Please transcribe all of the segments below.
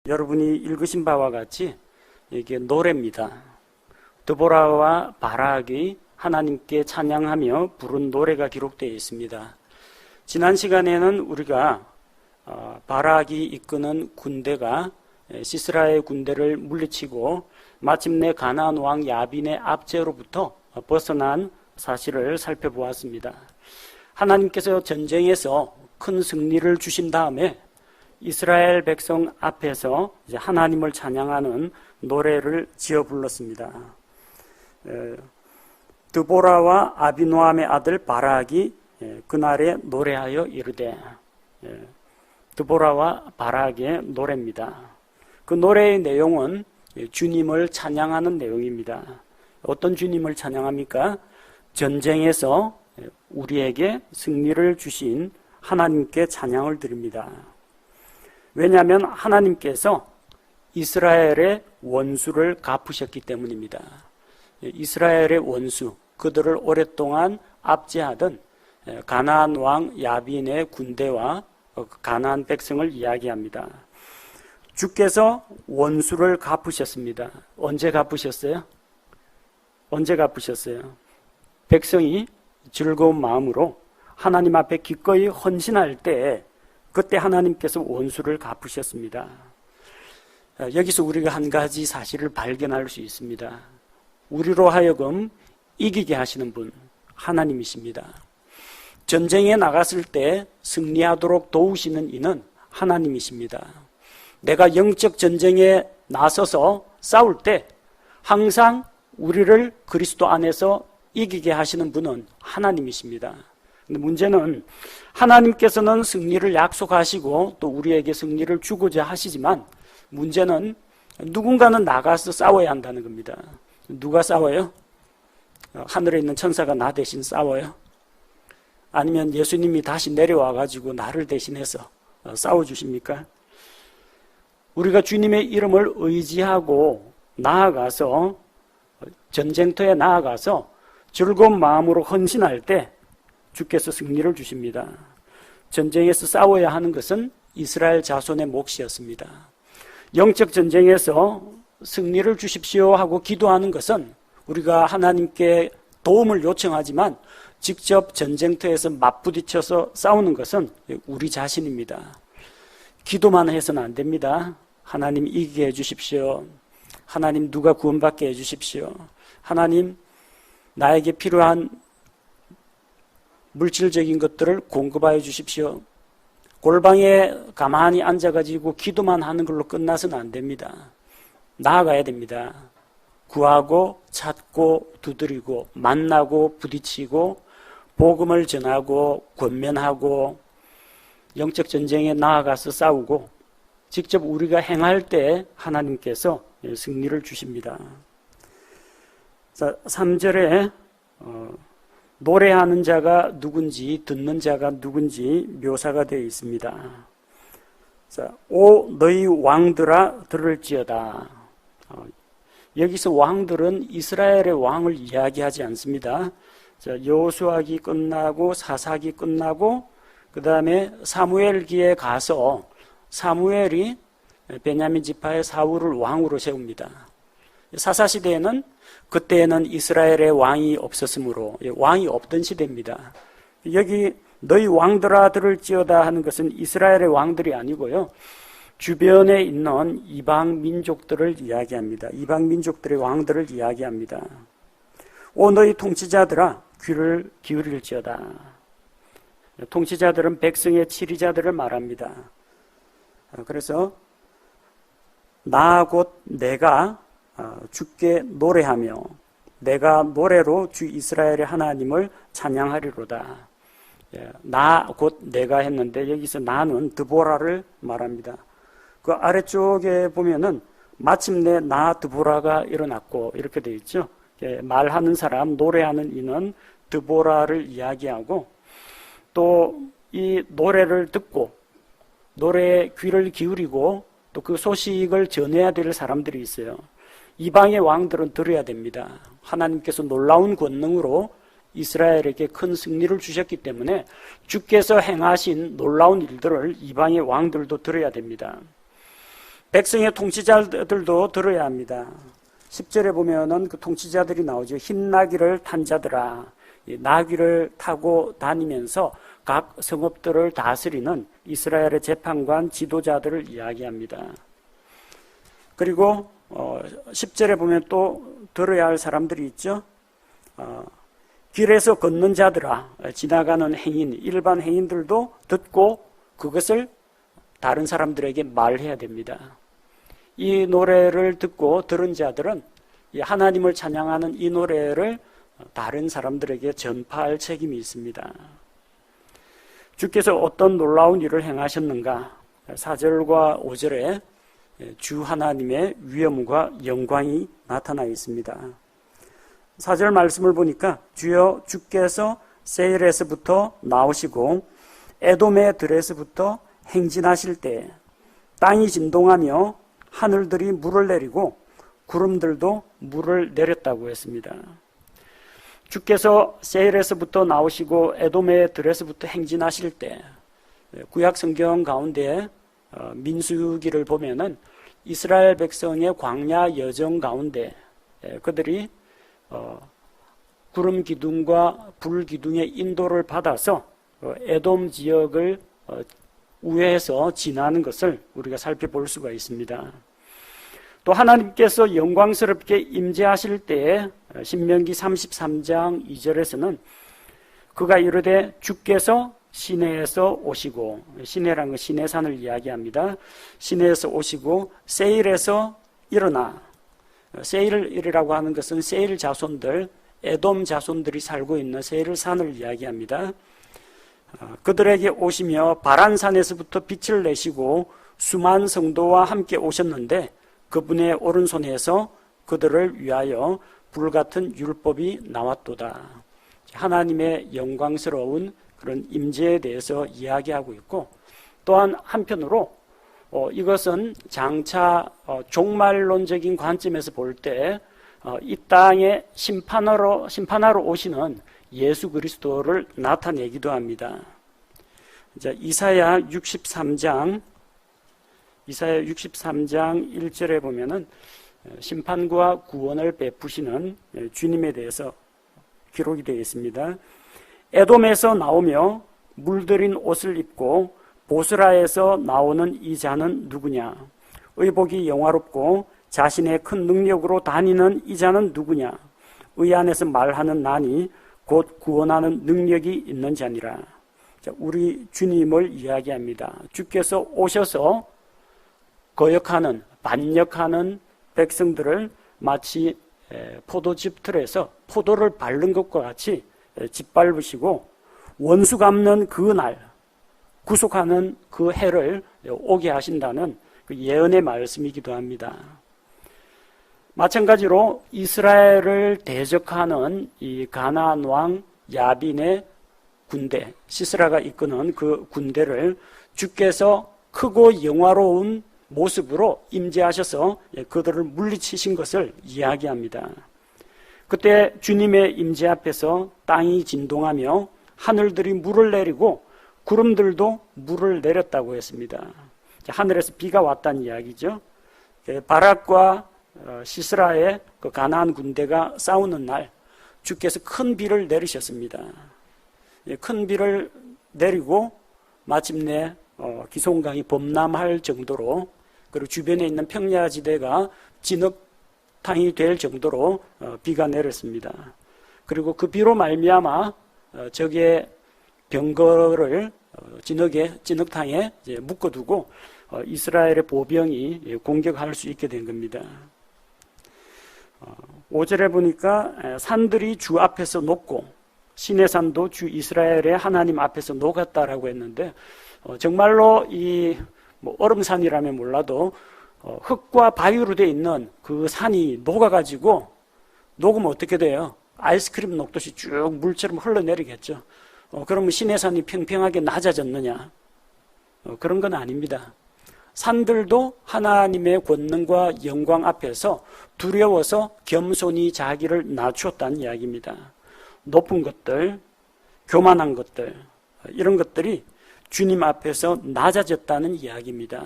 여러분이 읽으신 바와 같이 이게 노래입니다. 드보라와 바락이 하나님께 찬양하며 부른 노래가 기록되어 있습니다. 지난 시간에는 우리가 바락이 이끄는 군대가 시스라의 군대를 물리치고 마침내 가나안 왕 야빈의 압제로부터 벗어난 사실을 살펴보았습니다. 하나님께서 전쟁에서 큰 승리를 주신 다음에 이스라엘 백성 앞에서 이제 하나님을 찬양하는 노래를 지어 불렀습니다. 드보라와 아비노함의 아들 바락이 그날에 노래하여 이르되, 드보라와 바락의 노래입니다. 그 노래의 내용은 주님을 찬양하는 내용입니다. 어떤 주님을 찬양합니까? 전쟁에서 우리에게 승리를 주신 하나님께 찬양을 드립니다. 왜냐하면 하나님께서 이스라엘의 원수를 갚으셨기 때문입니다. 이스라엘의 원수, 그들을 오랫동안 압제하던 가나안 왕 야빈의 군대와 가나안 백성을 이야기합니다. 주께서 원수를 갚으셨습니다. 언제 갚으셨어요? 언제 갚으셨어요? 백성이 즐거운 마음으로 하나님 앞에 기꺼이 헌신할 때, 그때 하나님께서 원수를 갚으셨습니다. 여기서 우리가 한 가지 사실을 발견할 수 있습니다. 우리로 하여금 이기게 하시는 분, 하나님이십니다. 전쟁에 나갔을 때 승리하도록 도우시는 이는 하나님이십니다. 내가 영적 전쟁에 나서서 싸울 때 항상 우리를 그리스도 안에서 이기게 하시는 분은 하나님이십니다. 근데 문제는 하나님께서는 승리를 약속하시고 또 우리에게 승리를 주고자 하시지만, 문제는 누군가는 나가서 싸워야 한다는 겁니다. 누가 싸워요? 하늘에 있는 천사가 나 대신 싸워요? 아니면 예수님이 다시 내려와가지고 나를 대신해서 싸워주십니까? 우리가 주님의 이름을 의지하고 나아가서, 전쟁터에 나아가서 즐거운 마음으로 헌신할 때 주께서 승리를 주십니다. 전쟁에서 싸워야 하는 것은 이스라엘 자손의 몫이었습니다. 영적 전쟁에서 승리를 주십시오 하고 기도하는 것은 우리가 하나님께 도움을 요청하지만 직접 전쟁터에서 맞부딪혀서 싸우는 것은 우리 자신입니다. 기도만 해서는 안 됩니다. 하나님 이기게 해주십시오. 하나님 누가 구원받게 해주십시오. 하나님 나에게 필요한 물질적인 것들을 공급하여 주십시오. 골방에 가만히 앉아가지고 기도만 하는 걸로 끝나서는 안 됩니다. 나아가야 됩니다. 구하고 찾고 두드리고 만나고 부딪히고 복음을 전하고 권면하고 영적 전쟁에 나아가서 싸우고 직접 우리가 행할 때 하나님께서 승리를 주십니다. 자, 3절에 노래하는 자가 누군지 듣는 자가 누군지 묘사가 되어 있습니다. 자, 오 너희 왕들아 들을지어다. 여기서 왕들은 이스라엘의 왕을 이야기하지 않습니다. 자, 여호수아기 끝나고 사사기 끝나고 그 다음에 사무엘기에 가서 사무엘이 베냐민 지파의 사울을 왕으로 세웁니다. 사사시대에는 그때에는 이스라엘의 왕이 없었으므로 왕이 없던 시대입니다. 여기 너희 왕들아 들을지어다 하는 것은 이스라엘의 왕들이 아니고요, 주변에 있는 이방 민족들을 이야기합니다. 이방 민족들의 왕들을 이야기합니다. 오 너희 통치자들아 귀를 기울일지어다. 통치자들은 백성의 치리자들을 말합니다. 그래서 나 곧 내가 주께 노래하며 내가 노래로 주 이스라엘의 하나님을 찬양하리로다. 나 곧 내가 했는데 여기서 나는 드보라를 말합니다. 그 아래쪽에 보면은 마침내 나 드보라가 일어났고 이렇게 되어 있죠. 말하는 사람, 노래하는 이는 드보라를 이야기하고, 또 이 노래를 듣고 노래에 귀를 기울이고 또 그 소식을 전해야 될 사람들이 있어요. 이방의 왕들은 들어야 됩니다. 하나님께서 놀라운 권능으로 이스라엘에게 큰 승리를 주셨기 때문에 주께서 행하신 놀라운 일들을 이방의 왕들도 들어야 됩니다. 백성의 통치자들도 들어야 합니다. 10절에 보면은 그 통치자들이 나오죠. 흰 나귀를 탄 자들아, 이 나귀를 타고 다니면서 각 성읍들을 다스리는 이스라엘의 재판관 지도자들을 이야기합니다. 그리고 10절에 보면 또 들어야 할 사람들이 있죠. 길에서 걷는 자들아, 지나가는 행인, 일반 행인들도 듣고 그것을 다른 사람들에게 말해야 됩니다. 이 노래를 듣고 들은 자들은 하나님을 찬양하는 이 노래를 다른 사람들에게 전파할 책임이 있습니다. 주께서 어떤 놀라운 일을 행하셨는가? 4절과 5절에 주 하나님의 위엄과 영광이 나타나 있습니다. 4절 말씀을 보니까 주여 주께서 세일에서부터 나오시고 에돔의 들에서부터 행진하실 때 땅이 진동하며 하늘들이 물을 내리고 구름들도 물을 내렸다고 했습니다. 주께서 세일에서부터 나오시고 에돔의 들에서부터 행진하실 때, 구약 성경 가운데 민수기를 보면은 이스라엘 백성의 광야 여정 가운데 그들이 구름 기둥과 불 기둥의 인도를 받아서 에돔 지역을 우회해서 지나는 것을 우리가 살펴볼 수가 있습니다. 또 하나님께서 영광스럽게 임재하실 때에 신명기 33장 2절에서는 그가 이르되 주께서 시내에서 오시고, 시내라는 건 시내산을 이야기합니다. 시내에서 오시고 세일에서 일어나, 세일이라고 하는 것은 세일 자손들, 에돔 자손들이 살고 있는 세일 산을 이야기합니다. 그들에게 오시며 바란산에서부터 빛을 내시고 수만 성도와 함께 오셨는데 그분의 오른손에서 그들을 위하여 불같은 율법이 나왔도다. 하나님의 영광스러운 그런 임재에 대해서 이야기하고 있고, 또한 한편으로 이것은 장차 종말론적인 관점에서 볼 때 이 땅에 심판하러 오시는 예수 그리스도를 나타내기도 합니다. 이사야 63장 1절에 보면은 심판과 구원을 베푸시는 주님에 대해서 기록이 되어 있습니다. 에돔에서 나오며 물들인 옷을 입고 보스라에서 나오는 이 자는 누구냐? 의복이 영화롭고 자신의 큰 능력으로 다니는 이 자는 누구냐? 의 안에서 말하는 나니 곧 구원하는 능력이 있는 자니라. 우리 주님을 이야기합니다. 주께서 오셔서 거역하는, 반역하는 백성들을 마치 포도즙 틀에서 포도를 밟는 것과 같이 짓밟으시고 원수 갚는 그 날, 구속하는 그 해를 오게 하신다는 그 예언의 말씀이기도 합니다. 마찬가지로 이스라엘을 대적하는 이 가나안 왕 야빈의 군대, 시스라가 이끄는 그 군대를 주께서 크고 영화로운 모습으로 임재하셔서 그들을 물리치신 것을 이야기합니다. 그때 주님의 임재 앞에서 땅이 진동하며 하늘들이 물을 내리고 구름들도 물을 내렸다고 했습니다. 하늘에서 비가 왔다는 이야기죠. 바락과 시스라의 그 가나안 군대가 싸우는 날 주께서 큰 비를 내리셨습니다. 큰 비를 내리고 마침내 기송강이 범람할 정도로, 그리고 주변에 있는 평야지대가 진흙탕이 될 정도로 비가 내렸습니다. 그리고 그 비로 말미암아 적의 병거를 진흙탕에 묶어두고 이스라엘의 보병이 공격할 수 있게 된 겁니다. 5절에 보니까 산들이 주 앞에서 녹고 시내산도 주 이스라엘의 하나님 앞에서 녹았다라고 했는데, 정말로 이 얼음산이라면 몰라도 흙과 바위로 되어 있는 그 산이 녹아가지고, 녹으면 어떻게 돼요? 아이스크림 녹듯이 쭉 물처럼 흘러내리겠죠. 그러면 시내산이 평평하게 낮아졌느냐? 그런 건 아닙니다. 산들도 하나님의 권능과 영광 앞에서 두려워서 겸손히 자기를 낮추었다는 이야기입니다. 높은 것들, 교만한 것들, 이런 것들이 주님 앞에서 낮아졌다는 이야기입니다.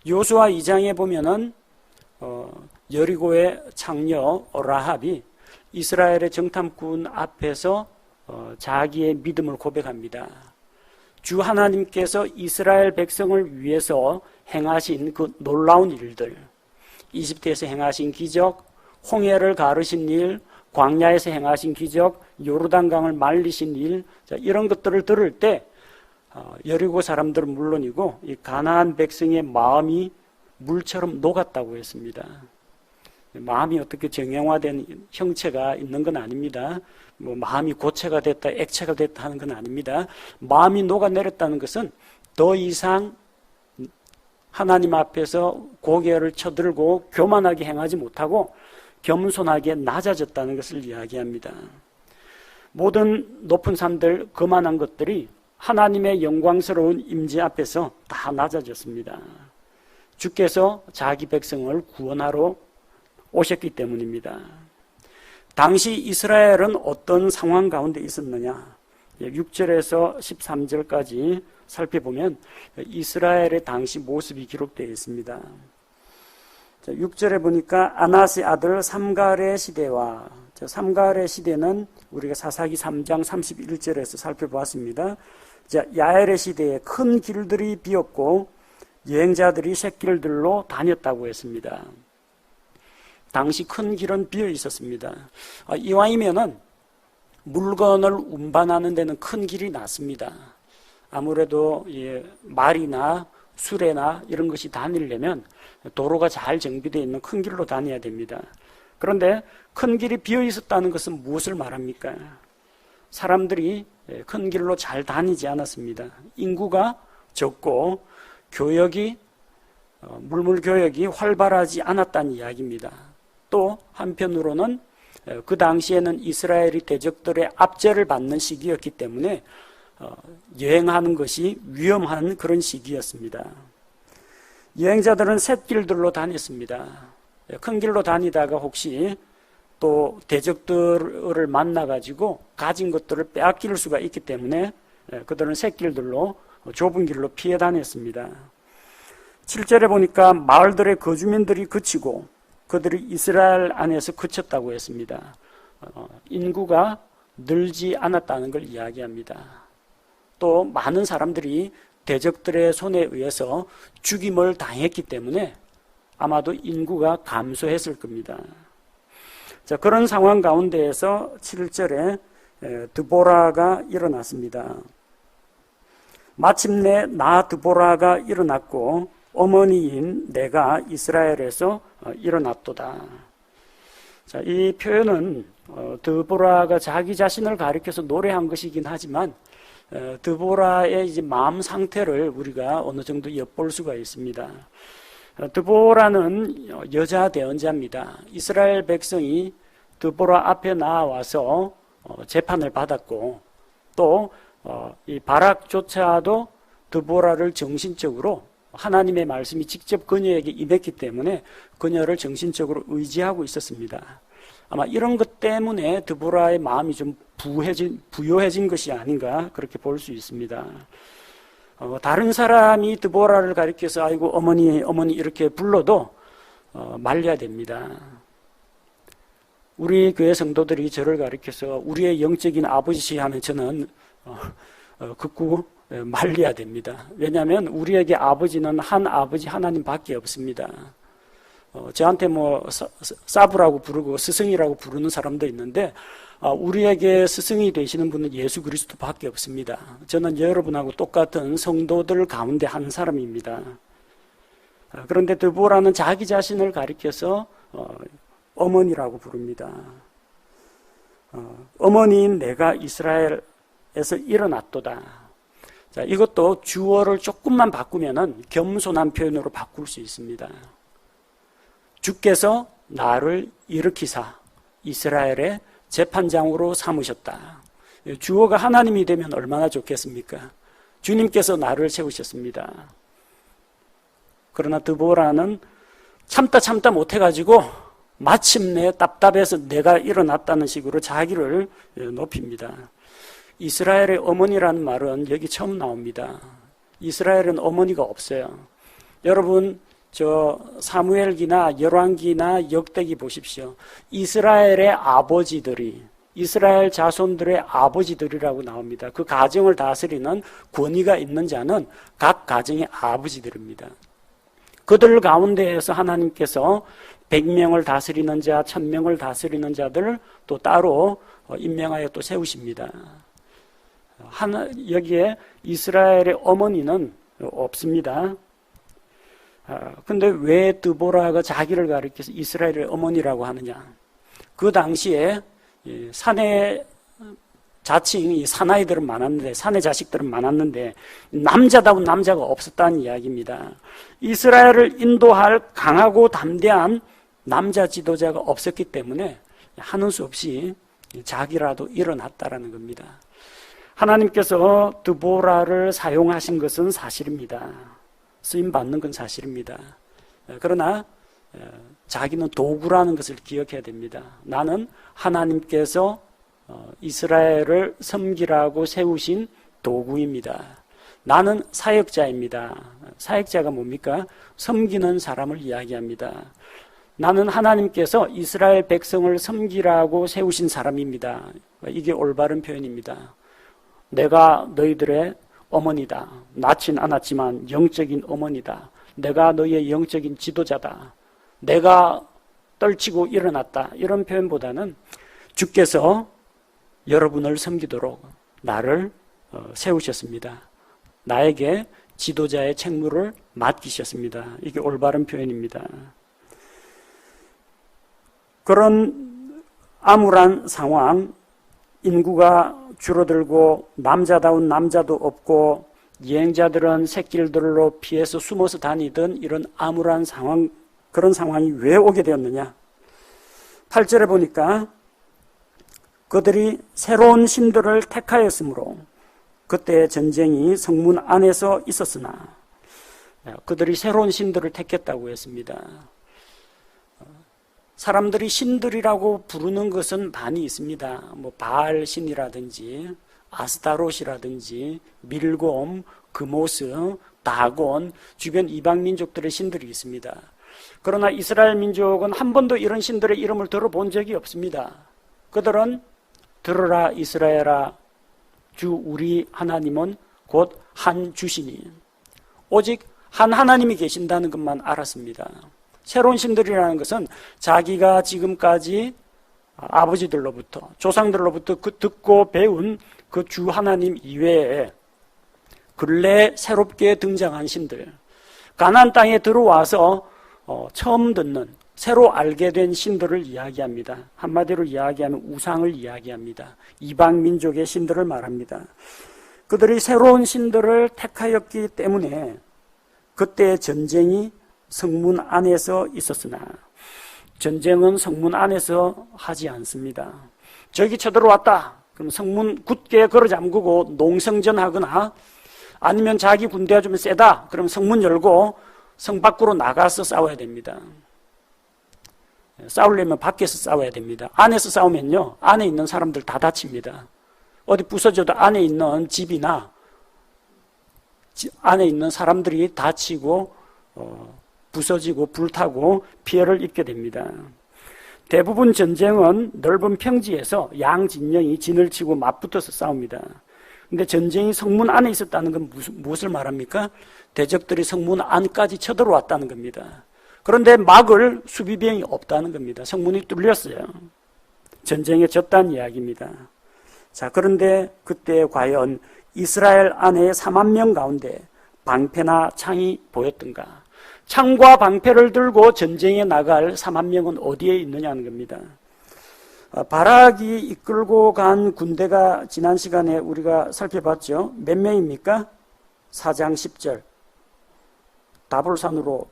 여호수아 2장에 보면은 여리고의 창녀 라합이 이스라엘의 정탐꾼 앞에서 자기의 믿음을 고백합니다. 주 하나님께서 이스라엘 백성을 위해서 행하신 그 놀라운 일들, 이집트에서 행하신 기적, 홍해를 가르신 일, 광야에서 행하신 기적, 요르단강을 말리신 일, 이런 것들을 들을 때 여리고 사람들은 물론이고 이 가나안 백성의 마음이 물처럼 녹았다고 했습니다. 마음이 어떻게 정형화된 형체가 있는 건 아닙니다. 뭐 마음이 고체가 됐다, 액체가 됐다 하는 건 아닙니다. 마음이 녹아내렸다는 것은 더 이상 하나님 앞에서 고개를 쳐들고 교만하게 행하지 못하고 겸손하게 낮아졌다는 것을 이야기합니다. 모든 높은 산들, 거만한 것들이 하나님의 영광스러운 임재 앞에서 다 낮아졌습니다. 주께서 자기 백성을 구원하러 오셨기 때문입니다. 당시 이스라엘은 어떤 상황 가운데 있었느냐? 6절에서 13절까지 살펴보면 이스라엘의 당시 모습이 기록되어 있습니다. 6절에 보니까 아나스의 아들 삼갈의 시대와, 삼갈의 시대는 우리가 사사기 3장 31절에서 살펴보았습니다. 야엘의 시대에 큰 길들이 비었고 여행자들이 샛길들로 다녔다고 했습니다. 당시 큰 길은 비어 있었습니다. 이왕이면은 물건을 운반하는 데는 큰 길이 낫습니다. 아무래도 말이나 수레나 이런 것이 다니려면 도로가 잘 정비되어 있는 큰 길로 다녀야 됩니다. 그런데 큰 길이 비어 있었다는 것은 무엇을 말합니까? 사람들이 큰 길로 잘 다니지 않았습니다. 인구가 적고 물물교역이 활발하지 않았다는 이야기입니다. 또 한편으로는 그 당시에는 이스라엘이 대적들의 압제를 받는 시기였기 때문에 여행하는 것이 위험한 그런 시기였습니다. 여행자들은 샛길들로 다녔습니다. 큰 길로 다니다가 혹시 또 대적들을 만나가지고 가진 것들을 빼앗길 수가 있기 때문에 그들은 샛길들로 좁은 길로 피해 다녔습니다. 7절에 보니까 마을들의 거주민들이 그치고 그들이 이스라엘 안에서 그쳤다고 했습니다. 인구가 늘지 않았다는 걸 이야기합니다. 또 많은 사람들이 대적들의 손에 의해서 죽임을 당했기 때문에 아마도 인구가 감소했을 겁니다. 자, 그런 상황 가운데에서 7절에 드보라가 일어났습니다. 마침내 나 드보라가 일어났고 어머니인 내가 이스라엘에서 일어났도다. 자, 이 표현은 드보라가 자기 자신을 가리켜서 노래한 것이긴 하지만 드보라의 이제 마음 상태를 우리가 어느 정도 엿볼 수가 있습니다. 드보라는 여자 대언자입니다. 이스라엘 백성이 드보라 앞에 나와서 재판을 받았고 또 이 바락조차도 드보라를 정신적으로 하나님의 말씀이 직접 그녀에게 임했기 때문에 그녀를 정신적으로 의지하고 있었습니다. 아마 이런 것 때문에 드보라의 마음이 좀 부요해진 것이 아닌가 그렇게 볼 수 있습니다. 다른 사람이 드보라를 가리켜서 아이고 어머니 이렇게 불러도 말려야 됩니다. 우리 교회 성도들이 저를 가리켜서 우리의 영적인 아버지 하면 저는 극구 말려야 됩니다. 왜냐하면 우리에게 아버지는 한 아버지 하나님밖에 없습니다. 저한테 뭐 사부라고 부르고 스승이라고 부르는 사람도 있는데 우리에게 스승이 되시는 분은 예수 그리스도밖에 없습니다. 저는 여러분하고 똑같은 성도들 가운데 한 사람입니다. 그런데 드보라는 자기 자신을 가리켜서 어머니라고 부릅니다. 어머니인 내가 이스라엘에서 일어났도다. 자, 이것도 주어를 조금만 바꾸면은 겸손한 표현으로 바꿀 수 있습니다. 주께서 나를 일으키사 이스라엘의 재판장으로 삼으셨다. 주어가 하나님이 되면 얼마나 좋겠습니까? 주님께서 나를 세우셨습니다. 그러나 드보라는 참다 못해가지고 마침내 답답해서 내가 일어났다는 식으로 자기를 높입니다. 이스라엘의 어머니라는 말은 여기 처음 나옵니다. 이스라엘은 어머니가 없어요. 여러분 저 사무엘기나 열왕기나 역대기 보십시오. 이스라엘의 아버지들이, 이스라엘 자손들의 아버지들이라고 나옵니다. 그 가정을 다스리는 권위가 있는 자는 각 가정의 아버지들입니다. 그들 가운데에서 하나님께서 100명을 다스리는 자, 1000명을 다스리는 자들을 또 따로 임명하여 또 세우십니다. 여기에 이스라엘의 어머니는 없습니다. 근데 왜 드보라가 자기를 가리켜서 이스라엘의 어머니라고 하느냐? 그 당시에 사내 자칭 사나이들은 많았는데, 사내 자식들은 많았는데 남자다운 남자가 없었다는 이야기입니다. 이스라엘을 인도할 강하고 담대한 남자 지도자가 없었기 때문에 하는 수 없이 자기라도 일어났다라는 겁니다. 하나님께서 드보라를 사용하신 것은 사실입니다. 쓰임 받는 건 사실입니다. 그러나 자기는 도구라는 것을 기억해야 됩니다. 나는 하나님께서 이스라엘을 섬기라고 세우신 도구입니다. 나는 사역자입니다. 사역자가 뭡니까? 섬기는 사람을 이야기합니다. 나는 하나님께서 이스라엘 백성을 섬기라고 세우신 사람입니다. 이게 올바른 표현입니다. 내가 너희들의 어머니다. 낳진 않았지만 영적인 어머니다. 내가 너희의 영적인 지도자다. 내가 떨치고 일어났다. 이런 표현보다는 주께서 여러분을 섬기도록 나를 세우셨습니다. 나에게 지도자의 책무를 맡기셨습니다. 이게 올바른 표현입니다. 그런 암울한 상황, 인구가 줄어들고 남자다운 남자도 없고 여행자들은 새길들로 피해서 숨어서 다니던 이런 암울한 상황, 그런 상황이 왜 오게 되었느냐? 8절에 보니까 그들이 새로운 신들을 택하였으므로 그때 전쟁이 성문 안에서 있었으나, 그들이 새로운 신들을 택했다고 했습니다. 사람들이 신들이라고 부르는 것은 많이 있습니다. 뭐 바알 신이라든지 아스타롯이라든지 밀곰, 그모스, 다곤, 주변 이방 민족들의 신들이 있습니다. 그러나 이스라엘 민족은 한 번도 이런 신들의 이름을 들어본 적이 없습니다. 그들은 들으라 이스라엘아, 주 우리 하나님은 곧 한 주시니, 오직 한 하나님이 계신다는 것만 알았습니다. 새로운 신들이라는 것은 자기가 지금까지 아버지들로부터, 조상들로부터 듣고 배운 그 주 하나님 이외에 근래 새롭게 등장한 신들, 가나안 땅에 들어와서 처음 듣는, 새로 알게 된 신들을 이야기합니다. 한마디로 이야기하면 우상을 이야기합니다. 이방 민족의 신들을 말합니다. 그들이 새로운 신들을 택하였기 때문에 그때 전쟁이 성문 안에서 있었으나, 전쟁은 성문 안에서 하지 않습니다. 적이 쳐들어왔다. 그럼 성문 굳게 걸어 잠그고 농성전하거나, 아니면 자기 군대가 좀 세다. 그럼 성문 열고 성 밖으로 나가서 싸워야 됩니다. 싸우려면 밖에서 싸워야 됩니다. 안에서 싸우면요, 안에 있는 사람들 다 다칩니다. 어디 부서져도 안에 있는 집이나 안에 있는 사람들이 다치고 부서지고 불타고 피해를 입게 됩니다. 대부분 전쟁은 넓은 평지에서 양 진영이 진을 치고 맞붙어서 싸웁니다. 근데 전쟁이 성문 안에 있었다는 건 무엇을 말합니까? 대적들이 성문 안까지 쳐들어왔다는 겁니다. 그런데 막을 수비병이 없다는 겁니다. 성문이 뚫렸어요. 전쟁에 졌다는 이야기입니다. 자, 그런데 그때 과연 이스라엘 안에 4만 명 가운데 방패나 창이 보였던가? 창과 방패를 들고 전쟁에 나갈 4만 명은 어디에 있느냐는 겁니다. 바락이 이끌고 간 군대가 지난 시간에 우리가 살펴봤죠. 몇 명입니까? 4장 10절. 다볼산으로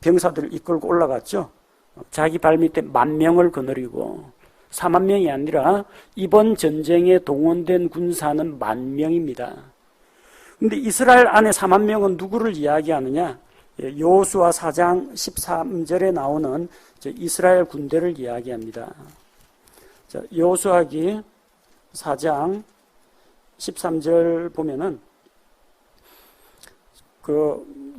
병사들을 이끌고 올라갔죠. 자기 발밑에 10,000명을 거느리고, 4만 명이 아니라 이번 전쟁에 동원된 군사는 10,000명입니다. 근데 이스라엘 안에 4만 명은 누구를 이야기하느냐? 여호수아 4장 13절에 나오는 이스라엘 군대를 이야기합니다. 여호수아기 4장 13절 보면은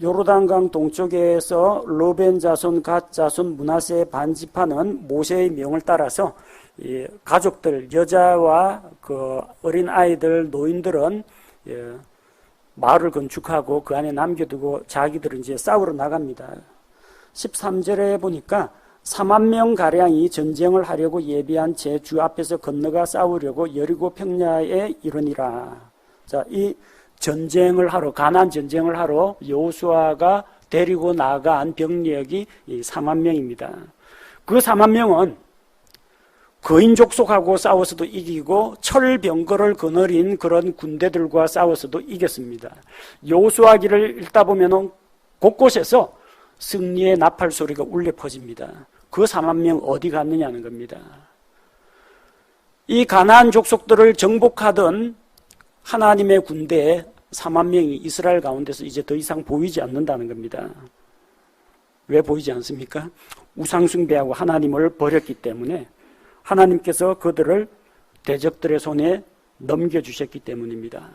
요르단강 동쪽에서 르벤 자손, 갓 자손, 므낫세 반지파는 모세의 명을 따라서 이 가족들, 여자와 그 어린 아이들, 노인들은 마을을 건축하고 그 안에 남겨두고 자기들은 이제 싸우러 나갑니다. 13절에 보니까 4만 명 가량이 전쟁을 하려고 예비한 채 주 앞에서 건너가 싸우려고 여리고 평야에 이르니라. 자, 이 전쟁을 하러, 가나안 전쟁을 하러 여호수아가 데리고 나간 병력이 4만 명입니다. 그 4만 명은 거인 족속하고 싸워서도 이기고 철병거를 거느린 그런 군대들과 싸워서도 이겼습니다. 여호수아기를 읽다 보면 곳곳에서 승리의 나팔 소리가 울려 퍼집니다. 그 4만 명 어디 갔느냐는 겁니다. 이 가나안 족속들을 정복하던 하나님의 군대에 4만 명이 이스라엘 가운데서 이제 더 이상 보이지 않는다는 겁니다. 왜 보이지 않습니까? 우상숭배하고 하나님을 버렸기 때문에 하나님께서 그들을 대적들의 손에 넘겨주셨기 때문입니다.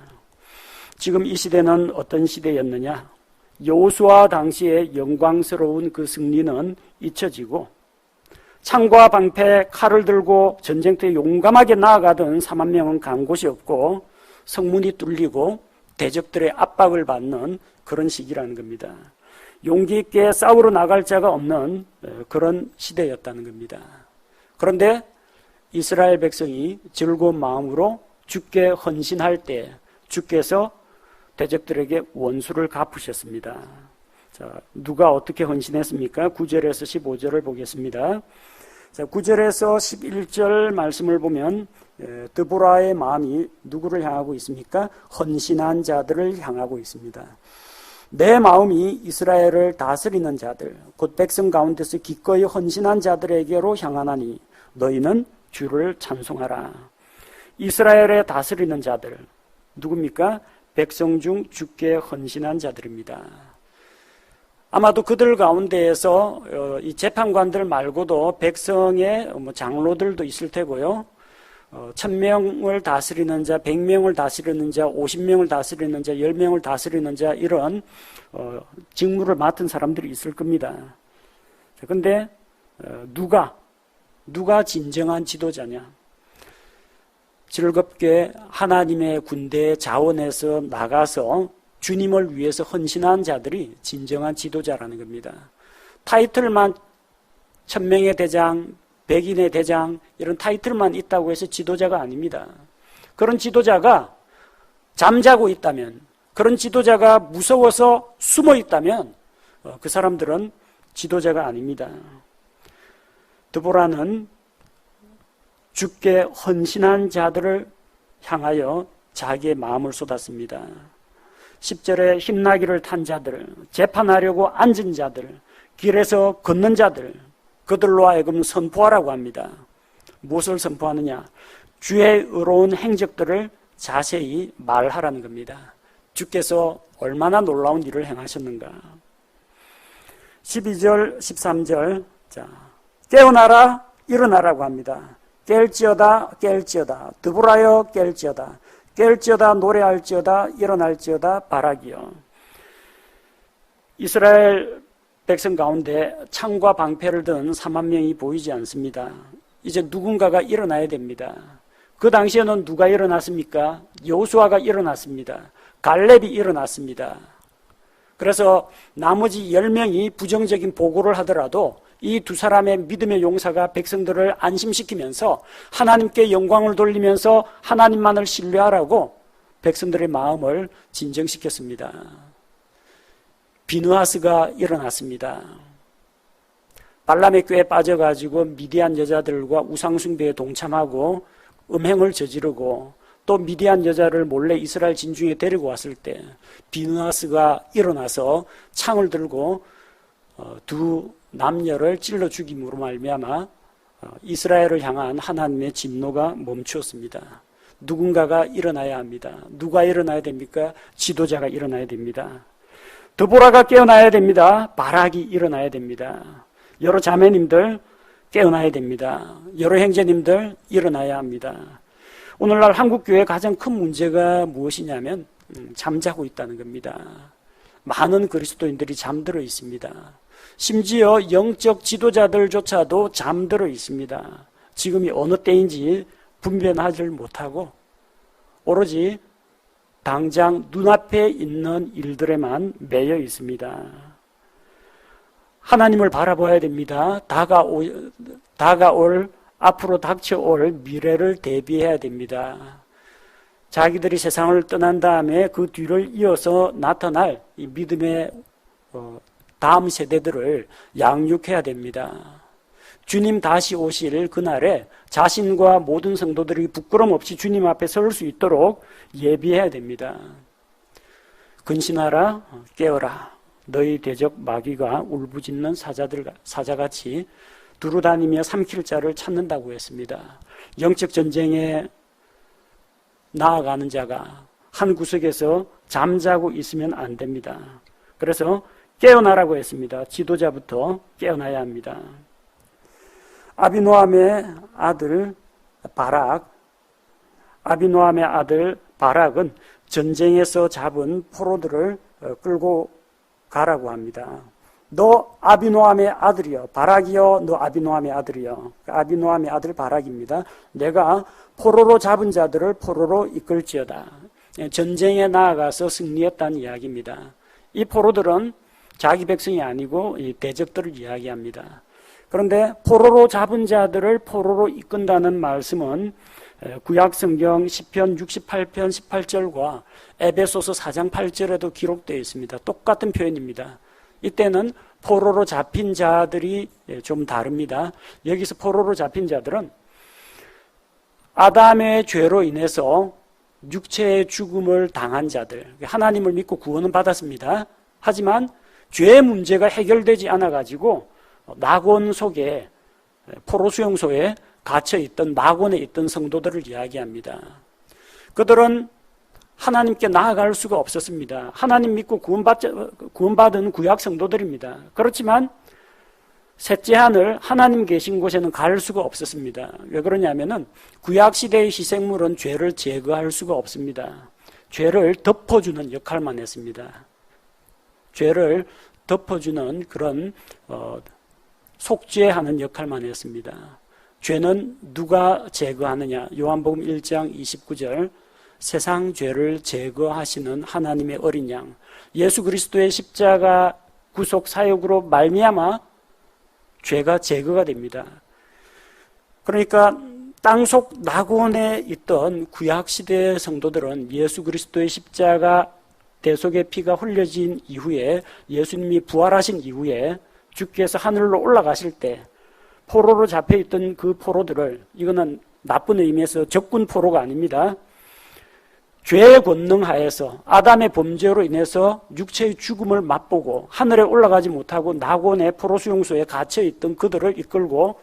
지금 이 시대는 어떤 시대였느냐? 여호수아 당시의 영광스러운 그 승리는 잊혀지고 창과 방패, 칼을 들고 전쟁터에 용감하게 나아가던 4만 명은 간 곳이 없고 성문이 뚫리고 대적들의 압박을 받는 그런 시기라는 겁니다. 용기 있게 싸우러 나갈 자가 없는 그런 시대였다는 겁니다. 그런데 이스라엘 백성이 즐거운 마음으로 주께 헌신할 때 주께서 대적들에게 원수를 갚으셨습니다. 자, 누가 어떻게 헌신했습니까? 9절에서 15절을 보겠습니다. 자, 9절에서 11절 말씀을 보면 드보라의 마음이 누구를 향하고 있습니까? 헌신한 자들을 향하고 있습니다. 내 마음이 이스라엘을 다스리는 자들, 곧 백성 가운데서 기꺼이 헌신한 자들에게로 향하나니 너희는 주를 찬송하라. 이스라엘에 다스리는 자들, 누굽니까? 백성 중 주께 헌신한 자들입니다. 아마도 그들 가운데에서 이 재판관들 말고도 백성의 장로들도 있을 테고요. 1000명을 다스리는 자, 100명을 다스리는 자, 50명을 다스리는 자, 10명을 다스리는 자, 이런 직무를 맡은 사람들이 있을 겁니다. 그런데 누가 진정한 지도자냐? 즐겁게 하나님의 군대 자원에서 나가서 주님을 위해서 헌신한 자들이 진정한 지도자라는 겁니다. 타이틀만 1000명의 대장, 100인의 대장, 이런 타이틀만 있다고 해서 지도자가 아닙니다. 그런 지도자가 잠자고 있다면, 그런 지도자가 무서워서 숨어 있다면 그 사람들은 지도자가 아닙니다. 드보라는 주께 헌신한 자들을 향하여 자기의 마음을 쏟았습니다. 10절에 힘나기를 탄 자들, 재판하려고 앉은 자들, 길에서 걷는 자들, 그들로 하여금 선포하라고 합니다. 무엇을 선포하느냐? 주의 의로운 행적들을 자세히 말하라는 겁니다. 주께서 얼마나 놀라운 일을 행하셨는가. 12절, 13절, 자, 깨어나라, 일어나라고 합니다. 깰지어다, 깰지어다, 드보라여 깰지어다, 깰지어다, 노래할지어다, 일어날지어다, 바라기여. 이스라엘 백성 가운데 창과 방패를 든 4만 명이 보이지 않습니다. 이제 누군가가 일어나야 됩니다. 그 당시에는 누가 일어났습니까? 여호수아가 일어났습니다. 갈렙이 일어났습니다. 그래서 나머지 10명이 부정적인 보고를 하더라도 이 두 사람의 믿음의 용사가 백성들을 안심시키면서 하나님께 영광을 돌리면서 하나님만을 신뢰하라고 백성들의 마음을 진정시켰습니다. 비느하스가 일어났습니다. 발람의 꾀에 빠져가지고 미디안 여자들과 우상숭배에 동참하고 음행을 저지르고 또 미디안 여자를 몰래 이스라엘 진중에 데리고 왔을 때 비느하스가 일어나서 창을 들고 두 남녀를 찔러 죽임으로 말미암아 이스라엘을 향한 하나님의 진노가 멈추었습니다. 누군가가 일어나야 합니다. 누가 일어나야 됩니까? 지도자가 일어나야 됩니다. 드보라가 깨어나야 됩니다. 바락이 일어나야 됩니다. 여러 자매님들 깨어나야 됩니다. 여러 형제님들 일어나야 합니다. 오늘날 한국교회의 가장 큰 문제가 무엇이냐면 잠자고 있다는 겁니다. 많은 그리스도인들이 잠들어 있습니다. 심지어 영적 지도자들조차도 잠들어 있습니다. 지금이 어느 때인지 분별하지 못하고 오로지 당장 눈앞에 있는 일들에만 매여 있습니다. 하나님을 바라봐야 됩니다. 다가올 앞으로 닥쳐올 미래를 대비해야 됩니다. 자기들이 세상을 떠난 다음에 그 뒤를 이어서 나타날 이 믿음의 다음 세대들을 양육해야 됩니다. 주님 다시 오실 그날에 자신과 모든 성도들이 부끄럼 없이 주님 앞에 설 수 있도록 예비해야 됩니다. 근신하라, 깨어라. 너희 대적 마귀가 울부짖는 사자같이 두루다니며 삼킬 자를 찾는다고 했습니다. 영적 전쟁에 나아가는 자가 한 구석에서 잠자고 있으면 안 됩니다. 그래서 깨어나라고 했습니다. 지도자부터 깨어나야 합니다. 아비노함의 아들 바락은 전쟁에서 잡은 포로들을 끌고 가라고 합니다. 너 아비노함의 아들이여, 바락이여, 너 아비노함의 아들이여. 아비노함의 아들 바락입니다. 내가 포로로 잡은 자들을 포로로 이끌지어다. 전쟁에 나아가서 승리했다는 이야기입니다. 이 포로들은 자기 백성이 아니고 대적들을 이야기합니다. 그런데 포로로 잡은 자들을 포로로 이끈다는 말씀은 구약 성경 시편 68편 18절과 에베소서 4장 8절에도 기록되어 있습니다. 똑같은 표현입니다. 이때는 포로로 잡힌 자들이 좀 다릅니다. 여기서 포로로 잡힌 자들은 아담의 죄로 인해서 육체의 죽음을 당한 자들, 하나님을 믿고 구원은 받았습니다. 하지만 죄의 문제가 해결되지 않아가지고 낙원 속에, 포로 수용소에 갇혀있던 낙원에 있던 성도들을 이야기합니다. 그들은 하나님께 나아갈 수가 없었습니다. 하나님 믿고 구원받은 구약 성도들입니다. 그렇지만 셋째 하늘 하나님 계신 곳에는 갈 수가 없었습니다. 왜 그러냐면은 구약 시대의 희생물은 죄를 제거할 수가 없습니다. 죄를 덮어주는 역할만 했습니다. 죄를 덮어주는 그런 속죄하는 역할만 했습니다. 죄는 누가 제거하느냐? 요한복음 1장 29절 세상 죄를 제거하시는 하나님의 어린 양 예수 그리스도의 십자가 구속 사역으로 말미암아 죄가 제거가 됩니다. 그러니까 땅속 낙원에 있던 구약시대의 성도들은 예수 그리스도의 십자가 대속의 피가 흘려진 이후에 예수님이 부활하신 이후에 주께서 하늘로 올라가실 때 포로로 잡혀있던 그 포로들을, 이거는 나쁜 의미에서 적군 포로가 아닙니다. 죄의 권능 하에서 아담의 범죄로 인해서 육체의 죽음을 맛보고 하늘에 올라가지 못하고 낙원의 포로 수용소에 갇혀있던 그들을 이끌고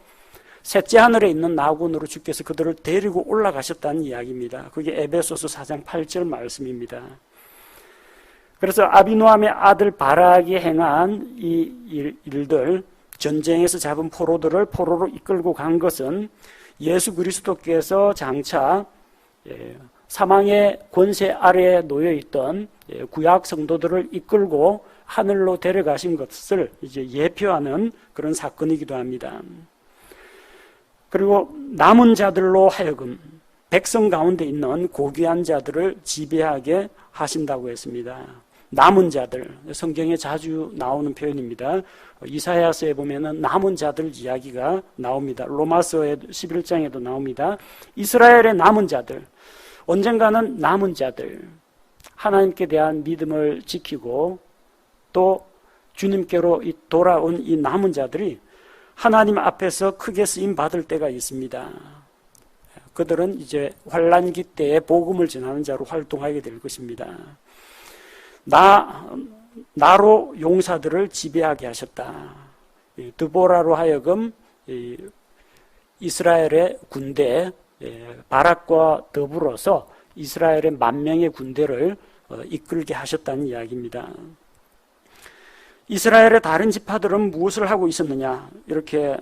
셋째 하늘에 있는 낙원으로 주께서 그들을 데리고 올라가셨다는 이야기입니다. 그게 에베소서 4장 8절 말씀입니다. 그래서 아비노함의 아들 바락이 행한 이 일들, 전쟁에서 잡은 포로들을 포로로 이끌고 간 것은 예수 그리스도께서 장차 사망의 권세 아래에 놓여있던 구약 성도들을 이끌고 하늘로 데려가신 것을 이제 예표하는 그런 사건이기도 합니다. 그리고 남은 자들로 하여금 백성 가운데 있는 고귀한 자들을 지배하게 하신다고 했습니다. 남은 자들, 성경에 자주 나오는 표현입니다. 이사야서에 보면은 남은 자들 이야기가 나옵니다. 로마서의 11장에도 나옵니다. 이스라엘의 남은 자들, 언젠가는 남은 자들, 하나님께 대한 믿음을 지키고 또 주님께로 돌아온 이 남은 자들이 하나님 앞에서 크게 쓰임 받을 때가 있습니다. 그들은 이제 환난기 때에 복음을 전하는 자로 활동하게 될 것입니다. 나로 용사들을 지배하게 하셨다. 드보라로 하여금 이스라엘의 군대 바락과 더불어서 이스라엘의 10,000명의 군대를 이끌게 하셨다는 이야기입니다. 이스라엘의 다른 지파들은 무엇을 하고 있었느냐? 이렇게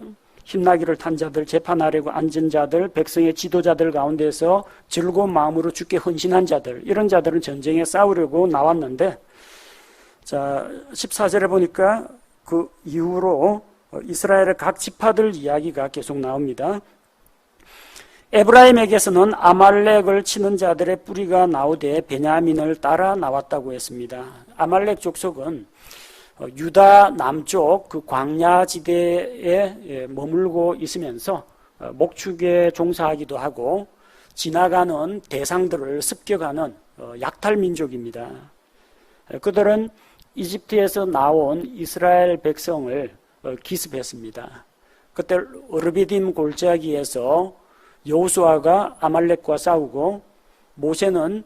힘나기를 탄 자들, 재판하려고 앉은 자들, 백성의 지도자들 가운데서 즐거운 마음으로 주께 헌신한 자들, 이런 자들은 전쟁에 싸우려고 나왔는데 자, 14절에 보니까 그 이후로 이스라엘의 각 지파들 이야기가 계속 나옵니다. 에브라임에게서는 아말렉을 치는 자들의 뿌리가 나오되 베냐민을 따라 나왔다고 했습니다. 아말렉 족속은 유다 남쪽 그 광야 지대에 머물고 있으면서 목축에 종사하기도 하고 지나가는 대상들을 습격하는 약탈 민족입니다. 그들은 이집트에서 나온 이스라엘 백성을 기습했습니다. 그때 어르비딤 골짜기에서 여호수아가 아말렉과 싸우고 모세는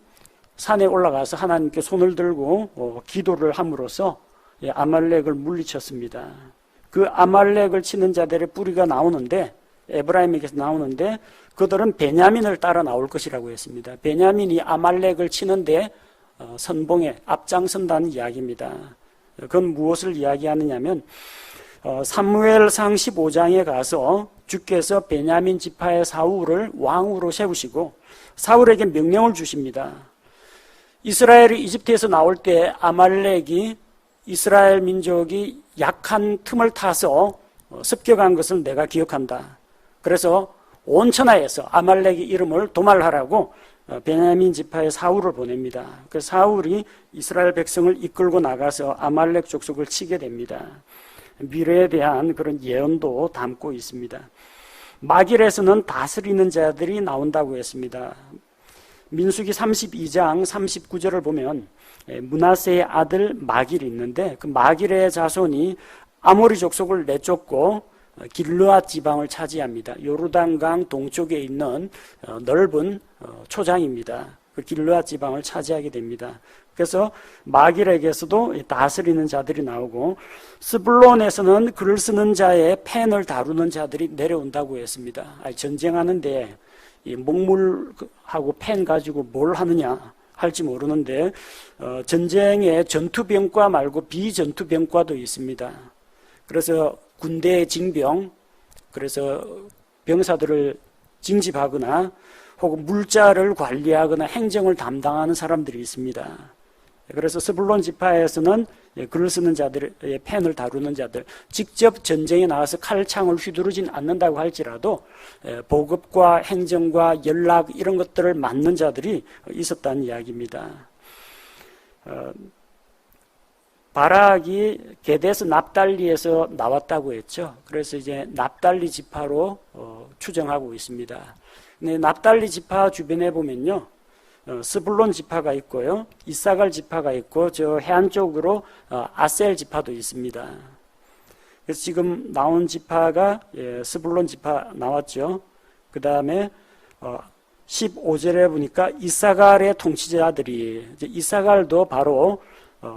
산에 올라가서 하나님께 손을 들고 기도를 함으로써 아말렉을 물리쳤습니다. 그 아말렉을 치는 자들의 뿌리가 나오는데 에브라임에게서 나오는데 그들은 베냐민을 따라 나올 것이라고 했습니다. 베냐민이 아말렉을 치는데 선봉에 앞장선다는 이야기입니다. 그건 무엇을 이야기하느냐면 사무엘상 15장에 가서 주께서 베냐민 지파의 사울을 왕으로 세우시고 사울에게 명령을 주십니다. 이스라엘이 이집트에서 나올 때 아말렉이 이스라엘 민족이 약한 틈을 타서 습격한 것을 내가 기억한다. 그래서 온 천하에서 아말렉의 이름을 도말하라고 베냐민 지파의 사울을 보냅니다. 그 사울이 이스라엘 백성을 이끌고 나가서 아말렉 족속을 치게 됩니다. 미래에 대한 그런 예언도 담고 있습니다. 마길에서는 다스리는 자들이 나온다고 했습니다. 민수기 32장 39절을 보면 므낫세의 아들 마길이 있는데 그 마길의 자손이 아모리 족속을 내쫓고 길르앗 지방을 차지합니다. 요르단강 동쪽에 있는 넓은 초장입니다. 그 길르앗 지방을 차지하게 됩니다. 그래서 마길에게서도 다스리는 자들이 나오고 스불론에서는 글을 쓰는 자의 펜을 다루는 자들이 내려온다고 했습니다. 전쟁하는데 이 목물하고 펜 가지고 뭘 하느냐 할지 모르는데 전쟁에 전투병과 말고 비전투병과도 있습니다. 그래서 군대의 징병, 그래서 병사들을 징집하거나 혹은 물자를 관리하거나 행정을 담당하는 사람들이 있습니다. 그래서 스불론 지파에서는 글을 쓰는 자들의 펜을 다루는 자들, 직접 전쟁에 나가서 칼창을 휘두르진 않는다고 할지라도 보급과 행정과 연락 이런 것들을 맡는 자들이 있었다는 이야기입니다. 바락이 게데스 납달리에서 나왔다고 했죠. 그래서 이제 납달리 지파로 추정하고 있습니다. 근데 납달리 지파 주변에 보면요, 스불론 지파가 있고요, 이사갈 지파가 있고 저 해안 쪽으로 아셀 지파도 있습니다. 그래서 지금 나온 지파가 스불론 지파 나왔죠. 그 다음에 15절에 보니까 이사갈의 통치자들이, 이사갈도 바로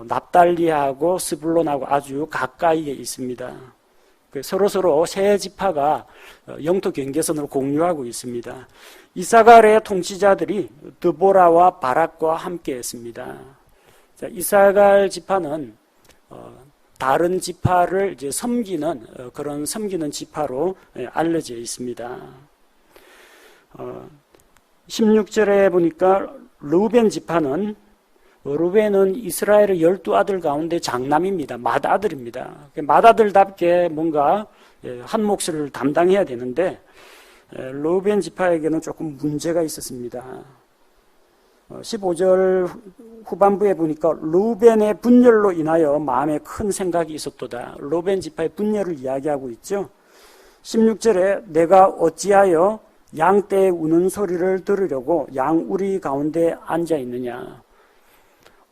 납달리하고 스불론하고 아주 가까이에 있습니다. 서로서로 세 지파가 영토 경계선을 공유하고 있습니다. 이사갈의 통치자들이 드보라와 바락과 함께 했습니다. 자, 이사갈 지파는 다른 지파를 이제 섬기는 그런 섬기는 지파로 알려져 있습니다. 16절에 보니까 르우벤 지파는, 르우벤은 이스라엘의 12아들 가운데 장남입니다. 맏아들입니다. 맏아들답게 뭔가 한 몫을 담당해야 되는데 르우벤 지파에게는 조금 문제가 있었습니다. 15절 후반부에 보니까 르우벤의 분열로 인하여 마음에 큰 생각이 있었도다. 르우벤 지파의 분열을 이야기하고 있죠. 16절에 내가 어찌하여 양떼의 우는 소리를 들으려고 양우리 가운데 앉아 있느냐.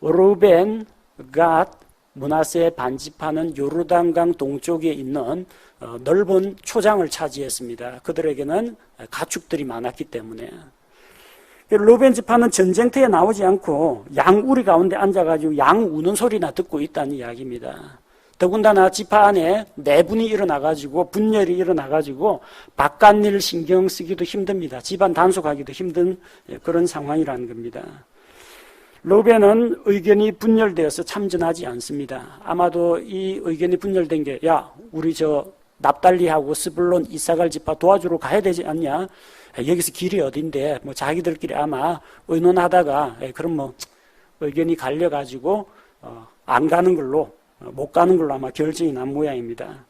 르우벤, 갓, 므낫세 반지파는 요르단강 동쪽에 있는 넓은 초장을 차지했습니다. 그들에게는 가축들이 많았기 때문에. 르우벤 지파는 전쟁터에 나오지 않고 양우리 가운데 앉아가지고 양 우는 소리나 듣고 있다는 이야기입니다. 더군다나 지파 안에 내분이 일어나가지고 분열이 일어나가지고 바깥일 신경 쓰기도 힘듭니다. 집안 단속하기도 힘든 그런 상황이라는 겁니다. 르우벤은 의견이 분열되어서 참전하지 않습니다. 아마도 이 의견이 분열된 게, 야, 우리 저 납달리하고 스불론, 이사갈 지파 도와주러 가야 되지 않냐? 여기서 길이 어딘데? 뭐 자기들끼리 아마 의논하다가, 그럼 뭐 의견이 갈려가지고 안 가는 걸로, 못 가는 걸로 아마 결정이 난 모양입니다.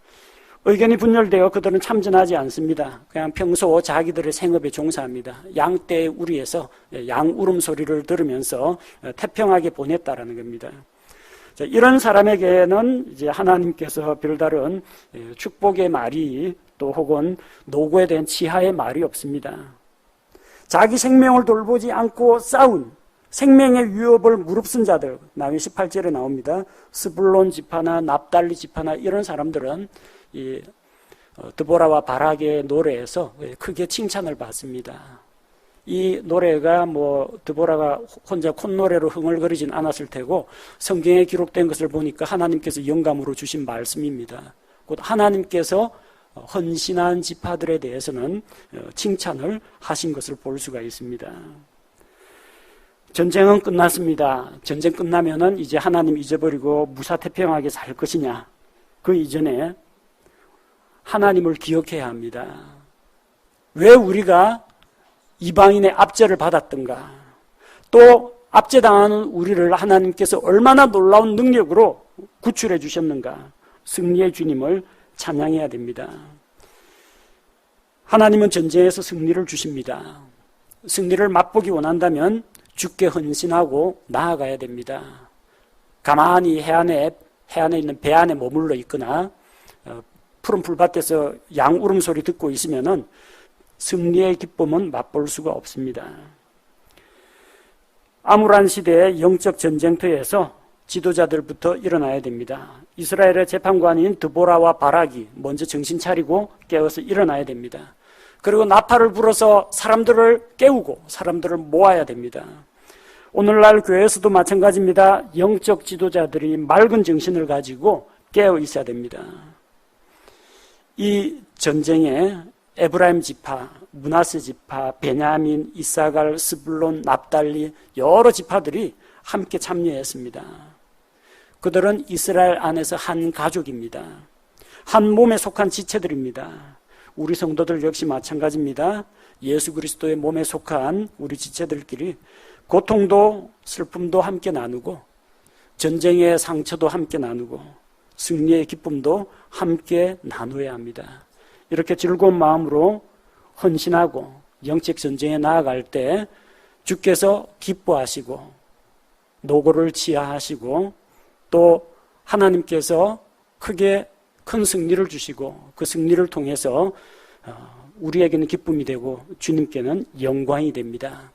의견이 분열되어 그들은 참전하지 않습니다. 그냥 평소 자기들의 생업에 종사합니다. 양떼 우리에서 양 울음소리를 들으면서 태평하게 보냈다라는 겁니다. 자, 이런 사람에게는 이제 하나님께서 별다른 축복의 말이 또 혹은 노고에 대한 치하의 말이 없습니다. 자기 생명을 돌보지 않고 싸운 생명의 위협을 무릅쓴 자들, 나위 18절에 나옵니다. 스불론 지파나 납달리 지파나 이런 사람들은 이 드보라와 바락의 노래에서 크게 칭찬을 받습니다. 이 노래가 드보라가 혼자 콧노래로 흥얼거리진 않았을 테고 성경에 기록된 것을 보니까 하나님께서 영감으로 주신 말씀입니다. 곧 하나님께서 헌신한 지파들에 대해서는 칭찬을 하신 것을 볼 수가 있습니다. 전쟁은 끝났습니다. 전쟁 끝나면은 이제 하나님 잊어버리고 무사태평하게 살 것이냐? 그 이전에 하나님을 기억해야 합니다. 왜 우리가 이방인의 압제를 받았던가? 또 압제당하는 우리를 하나님께서 얼마나 놀라운 능력으로 구출해 주셨는가? 승리의 주님을 찬양해야 됩니다. 하나님은 전쟁에서 승리를 주십니다. 승리를 맛보기 원한다면 주께 헌신하고 나아가야 됩니다. 가만히 해안에 있는 배 안에 머물러 있거나 푸른 풀밭에서 양 울음소리 듣고 있으면은 승리의 기쁨은 맛볼 수가 없습니다. 암울한 시대의 영적 전쟁터에서 지도자들부터 일어나야 됩니다. 이스라엘의 재판관인 드보라와 바락이 먼저 정신 차리고 깨어서 일어나야 됩니다. 그리고 나팔을 불어서 사람들을 깨우고 사람들을 모아야 됩니다. 오늘날 교회에서도 마찬가지입니다. 영적 지도자들이 맑은 정신을 가지고 깨어 있어야 됩니다. 이 전쟁에 에브라임 지파, 므낫세 지파, 베냐민, 이사갈, 스불론, 납달리 여러 지파들이 함께 참여했습니다. 그들은 이스라엘 안에서 한 가족입니다. 한 몸에 속한 지체들입니다. 우리 성도들 역시 마찬가지입니다. 예수 그리스도의 몸에 속한 우리 지체들끼리 고통도 슬픔도 함께 나누고 전쟁의 상처도 함께 나누고 승리의 기쁨도 함께 나누어야 합니다. 이렇게 즐거운 마음으로 헌신하고 영적 전쟁에 나아갈 때 주께서 기뻐하시고 노고를 치하하시고 또 하나님께서 크게 큰 승리를 주시고 그 승리를 통해서 우리에게는 기쁨이 되고 주님께는 영광이 됩니다.